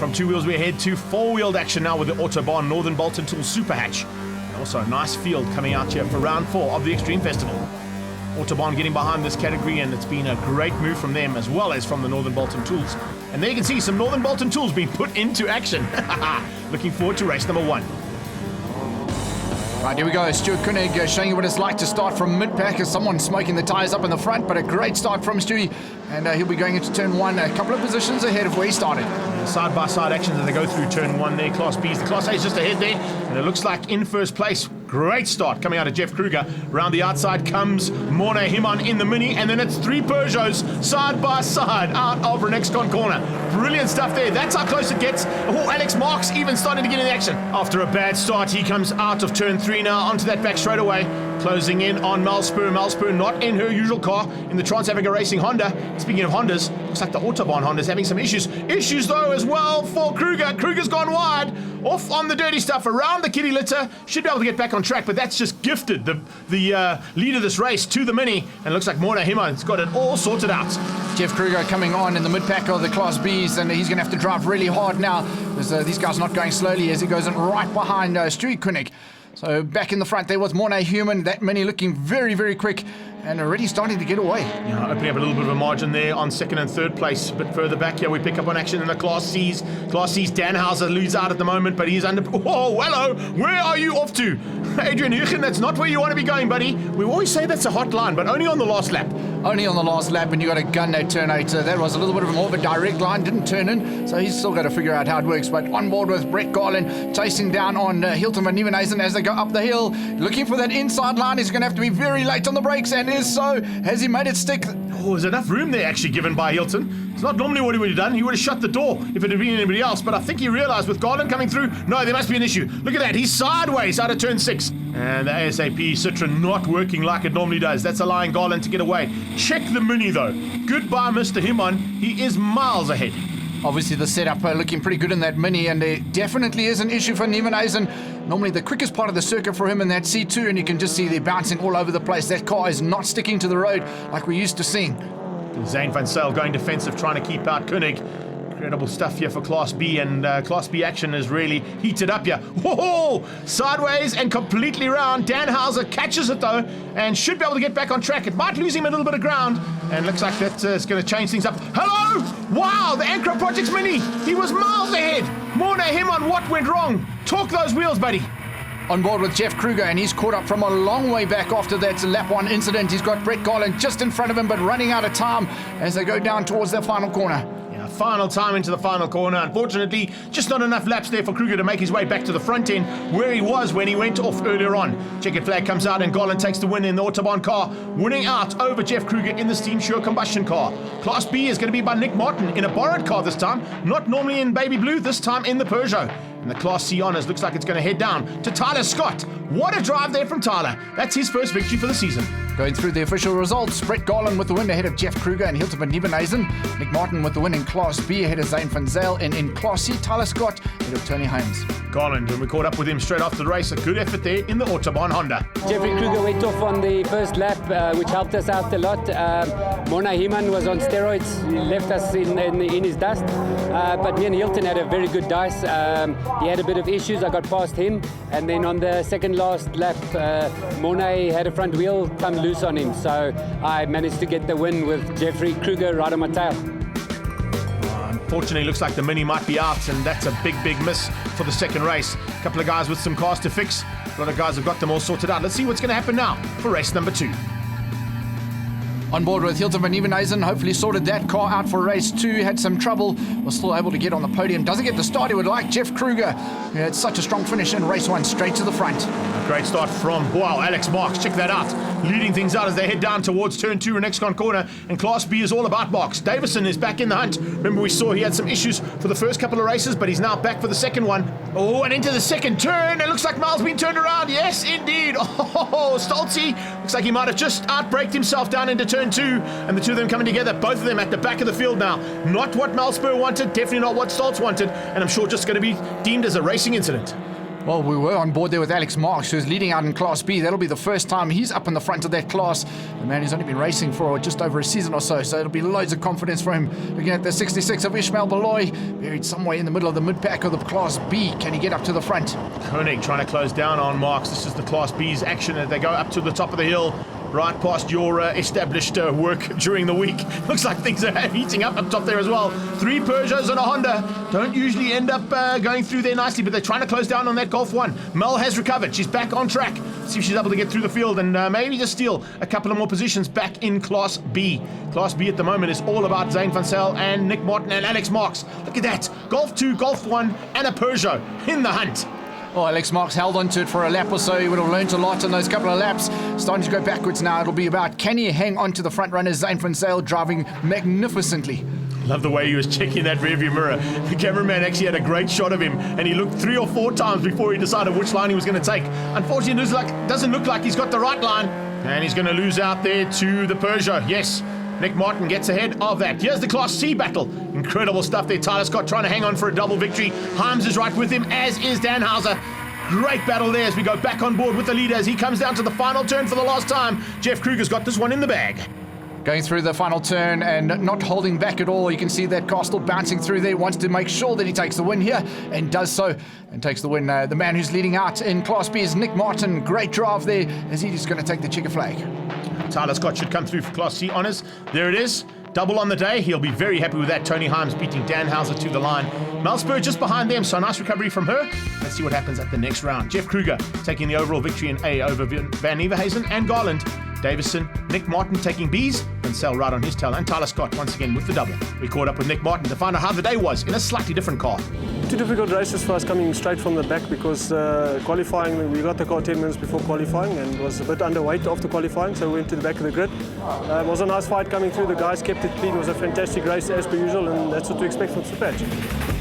From two wheels we head to four-wheeled action now with the AutoBarn Northern Bolton Tools SuperHatch. And also a nice field coming out here for round 4 of the Extreme Festival. AutoBarn getting behind this category, and it's been a great move from them as well as from the Northern Bolton Tools. And there you can see some Northern Bolton Tools being put into action. Looking forward to race number 1. Right, here we go. Stuart Koenig showing you what it's like to start from mid-pack as someone smoking the tyres up in the front, but a great start from Stewie. And he'll be going into turn 1 a couple of positions ahead of where he started. Side-by-side actions as they go through turn 1 there. Class B's. The Class A is just ahead there, and it looks like in first place. Great start coming out of Jeff Kruger. Round the outside comes Morna Himan in the Mini, and then it's 3 Peugeots side-by-side out of Renexcon corner. Brilliant stuff there. That's how close it gets. Oh, Alex Marks even starting to get in the action. After a bad start, he comes out of turn 3 now, onto that back straight away. Closing in on Malspur. Malspur not in her usual car, in the Trans-Africa Racing Honda. Speaking of Hondas, looks like the AutoBarn Honda's having some issues. Issues though as well for Kruger. Kruger's gone wide. Off on the dirty stuff around the kitty litter. Should be able to get back on track, but that's just gifted the lead of this race to the Mini. And it looks like Morna Himan's got it all sorted out. Jeff Kruger coming on in the mid-pack of the Class Bs, and he's going to have to drive really hard now because these guys are not going slowly as he goes in right behind Stuart Koenig. So back in the front there was Morna Human, that Mini looking very, very quick and already starting to get away. Yeah, opening up a little bit of a margin there on second and third place. A bit further back here, we pick up on action in the Class C's. Class C's, Danhauser leads out at the moment, but he's under... Oh, hello! Where are you off to? Adrian Huchen, that's not where you want to be going, buddy. We always say that's a hot line, but only on the last lap. Only on the last lap, and you got a gun that turn 8. That was a little bit of more of a direct line, didn't turn in, so he's still got to figure out how it works. But on board with Brett Garland, chasing down on Hilton van Nieuwenhuizen as they go up the hill. Looking for that inside line. He's going to have to be very late on the brakes, and is so. Has he made it stick? Oh, there's enough room there actually given by Hilton. It's not normally what he would have done. He would have shut the door if it had been anybody else, but I think he realised with Garland coming through, no, there must be an issue. Look at that, he's sideways out of turn 6. And the ASAP Citroen not working like it normally does. That's allowing Garland to get away. Check the Mini though. Goodbye, Mr. Himan. He is miles ahead. Obviously the setup looking pretty good in that Mini, and there definitely is an issue for Nieuwenhuizen. Normally the quickest part of the circuit for him in that C2, and you can just see they're bouncing all over the place. That car is not sticking to the road like we're used to seeing. Zane van Zyl going defensive, trying to keep out Koenig. Incredible stuff here for Class B, and Class B action is really heated up here. Whoa! Sideways and completely round. Danhauser catches it though, and should be able to get back on track. It might lose him a little bit of ground, and looks like that is going to change things up. Hello! Wow, the Ancro Projects Mini! He was miles ahead! Morna Himan, what went wrong? Talk those wheels, buddy. On board with Jeff Kruger, and he's caught up from a long way back after that lap 1 incident. He's got Brett Garland just in front of him, but running out of time as they go down towards their final corner. Final time into the final corner. Unfortunately, just not enough laps there for Kruger to make his way back to the front end where he was when he went off earlier on. Checkered flag comes out and Garland takes the win in the AutoBarn car, winning out over Jeff Kruger in the Steam Sure combustion car. Class B is going to be by Nick Martin in a borrowed car this time, not normally in baby blue, this time in the Peugeot. And the Class C honours looks like it's going to head down to Tyler Scott. What a drive there from Tyler. That's his first victory for the season. Going through the official results, Brett Garland with the win ahead of Jeff Kruger and Hilton van Nieuwenhuizen. Nick Martin with the win in Class B ahead of Zane van Zyl, and in Class C, Tyler Scott ahead of Tony Holmes. Garland, when we caught up with him straight after the race, a good effort there in the AutoBarn Honda. Jeffrey Kruger went off on the first lap, which helped us out a lot. Morna Himan was on steroids. He left us in his dust. But me and Hilton had a very good dice. He had a bit of issues. I got past him. And then on the second last lap, Morna had a front wheel come loose on him. So I managed to get the win with Jeffrey Kruger right on my tail. Unfortunately, looks like the Mini might be out, and that's a big, big miss for the second race. A couple of guys with some cars to fix. A lot of guys have got them all sorted out. Let's see what's going to happen now for race number 2. On board with Hilton van Nieuwenhuizen, hopefully sorted that car out for race 2, had some trouble, was still able to get on the podium. Doesn't get the start he would like. Jeff Kruger, who had such a strong finish in race 1, straight to the front. A great start from, wow, Alex Marks, check that out. Leading things out as they head down towards turn 2 and Renexcon corner, and Class B is all about Marks. Davison is back in the hunt. Remember we saw he had some issues for the first couple of races, but he's now back for the second one. Oh, and into the second turn. It looks like Miles been turned around. Yes, indeed. Oh, Stoltzy. Looks like he might have just outbraked himself down into turn 2, and the two of them coming together, both of them at the back of the field now. Not what Malspur wanted, definitely not what Stoltz wanted, and I'm sure just going to be deemed as a racing incident. Well, we were on board there with Alex Marks, who's leading out in Class B. That'll be the first time he's up in the front of that class. The man who's only been racing for just over a season or so, so it'll be loads of confidence for him. Looking at the 66 of Ishmael Beloy, buried somewhere in the middle of the mid-pack of the Class B. Can he get up to the front? Koenig trying to close down on Marks. This is the Class B's action as they go up to the top of the hill, right past your established work during the week. Looks like things are heating up top there as well. 3 Peugeots and a Honda. Don't usually end up going through there nicely, but they're trying to close down on that Golf 1. Mel has recovered. She's back on track. See if she's able to get through the field and maybe just steal a couple of more positions back in Class B. Class B at the moment is all about Zane van Zyl and Nick Martin and Alex Marks. Look at that. Golf 2, Golf 1 and a Peugeot in the hunt. Oh, Alex Marks held on to it for a lap or so. He would have learned a lot in those couple of laps. Starting to go backwards now. It'll be about, can he hang on to the front runner? Zane van Zyl driving magnificently. Love the way he was checking that rearview mirror. The cameraman actually had a great shot of him, and he looked 3 or 4 times before he decided which line he was going to take. Unfortunately, it doesn't look like he's got the right line, and he's going to lose out there to the Peugeot. Yes, Nick Martin gets ahead of that. Here's the Class C battle. Incredible stuff there. Tyler Scott trying to hang on for a double victory. Himes is right with him, as is Dan Hauser. Great battle there as we go back on board with the leader as he comes down to the final turn for the last time. Jeff Kruger's got this one in the bag. Going through the final turn and not holding back at all. You can see that car still bouncing through there. Wants to make sure that he takes the win here and does so and takes the win. The man who's leading out in Class B is Nick Martin. Great drive there as he's going to take the checker flag. Tyler Scott should come through for Class C honours. There it is. Double on the day. He'll be very happy with that. Tony Himes beating Dan Hauser to the line. Mel Spur just behind them, so nice recovery from her. Let's see what happens at the next round. Jeff Kruger taking the overall victory in A over Van Nieuwenhuizen and Garland. Davison, Nick Martin taking B's, and Zyl right on his tail, and Tyler Scott once again with the double. We caught up with Nick Martin to find out how the day was in a slightly different car. 2 difficult races for us coming straight from the back because qualifying, we got the car 10 minutes before qualifying and was a bit underweight after qualifying, so we went to the back of the grid. It was a nice fight coming through, the guys kept it clean, it was a fantastic race as per usual, and that's what we expect from SuperHatch.